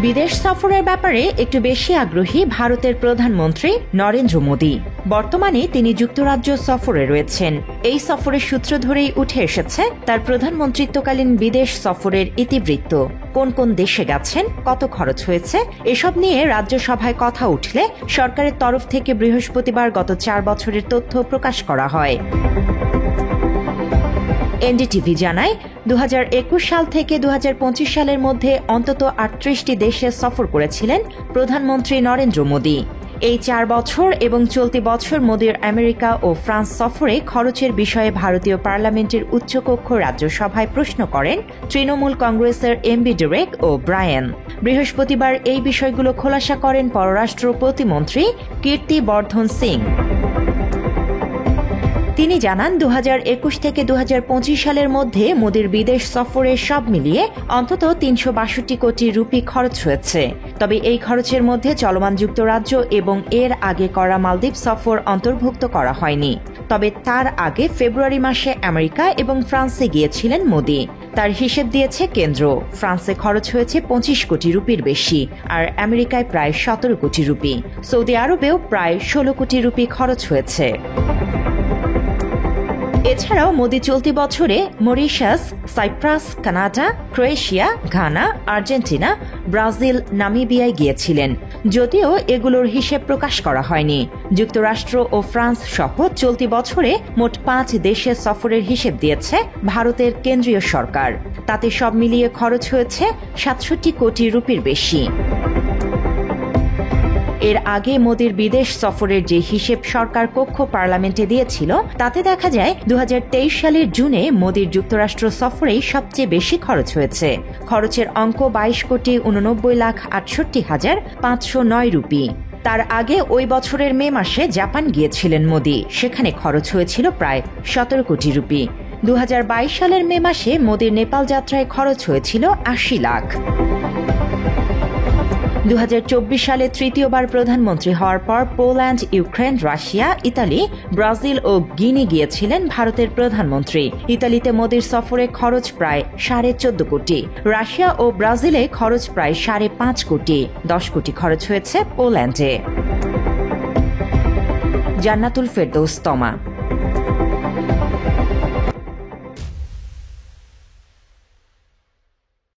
বিদেশ সফরের ব্যাপারে একটু বেশি আগ্রহী ভারতের প্রধানমন্ত্রী নরেন্দ্র মোদি। বর্তমানে তিনি যুক্তরাজ্য সফরে রয়েছেন। এই সফরের সূত্র ধরেই উঠে এসেছে তার প্রধানমন্ত্রিত্বকালীন বিদেশ সফরের ইতিবৃত্ত। কোন কোন দেশে গেছেন, কত খরচ হয়েছে, এসব নিয়ে রাজ্যসভায় কথা উঠলে সরকারের তরফ থেকে বৃহস্পতিবার গত 4 বছরের তথ্য প্রকাশ করা হয়। এনডিটিভি জানায় 2021 সাল থেকে 2025 সালের মধ্যে অন্তত 38টি দেশে সফর করেছিলেন প্রধানমন্ত্রী নরেন্দ্র মোদি। এই 4 বছর এবং চলতি বছর মোদির আমেরিকা ও ফ্রান্স সফরে খরচের বিষয়ে ভারতীয় পার্লামেন্টের উচ্চকক্ষ রাজ্যসভায় প্রশ্ন করেন তৃণমূল কংগ্রেসের এমবি ডেরেক ও ব্রায়ান। বৃহস্পতিবার এই বিষয়গুলো খোলাসা করেন পররাষ্ট্র প্রতিমন্ত্রী কীর্তি বর্ধন সিং। তিনি জানান 2021 থেকে 2025 সালের মধ্যে মোদির বিদেশ সফরে সব মিলিয়ে অন্তত 362 কোটি রুপি খরচ হয়েছে। তবে এই খরচের মধ্যে চলমান যুক্তরাজ্য এবং এর আগে করা মালদ্বীপ সফর অন্তর্ভুক্ত করা হয়নি। তবে তার আগে ফেব্রুয়ারি মাসে আমেরিকা এবং ফ্রান্সে গিয়েছিলেন মোদি। তার হিসেব দিয়েছে কেন্দ্র। ফ্রান্সে খরচ হয়েছে 25 কোটি রুপির বেশি, আর আমেরিকায় প্রায় 17 কোটি রুপি। সৌদি আরবেও প্রায় 16 কোটি রুপি খরচ হয়েছে। এছাড়াও মোদি চলতি বছরে Mauritius, Cyprus, Canada, Croatia, Ghana, Argentina, Brazil, নামিবিয়ায় গিয়েছিলেন, যদিও এগুলোর হিসেব প্রকাশ করা হয়নি। যুক্তরাষ্ট্র ও ফ্রান্স সহ চলতি বছরে মোট 5 দেশে সফরের হিসেব দিয়েছে ভারতের কেন্দ্রীয় সরকার। তাতে সব মিলিয়ে খরচ হয়েছে 67 কোটি রুপির বেশি। এর আগে মোদির বিদেশ সফরের যে হিসেব সরকার কক্ষ পার্লামেন্টে দিয়েছিল, তাতে দেখা যায় 2023 সালের জুনে মোদির যুক্তরাষ্ট্র সফরেই সবচেয়ে বেশি খরচ হয়েছে। খরচের অঙ্ক 22,69,68,509 রুপি। তার আগে ওই বছরের মে মাসে জাপান গিয়েছিলেন মোদি, সেখানে খরচ হয়েছিল প্রায় 17 কোটি রুপি। 2022 সালের মে মাসে মোদির নেপাল যাত্রায় খরচ হয়েছিল 80 লাখ। 2024 সালে তৃতীয়বার প্রধানমন্ত্রী হওয়ার পর Poland, Ukraine, Russia, Italy, Brazil ও গিনি গিয়েছিলেন ভারতের প্রধানমন্ত্রী। ইতালিতে মোদির সফরে খরচ প্রায় 14.5 কোটি, রাশিয়া ও ব্রাজিলে খরচ প্রায় 5.5 কোটি, 10 কোটি খরচ হয়েছে পোল্যান্ডে। জান্নাতুল ফেরদৌস তমা।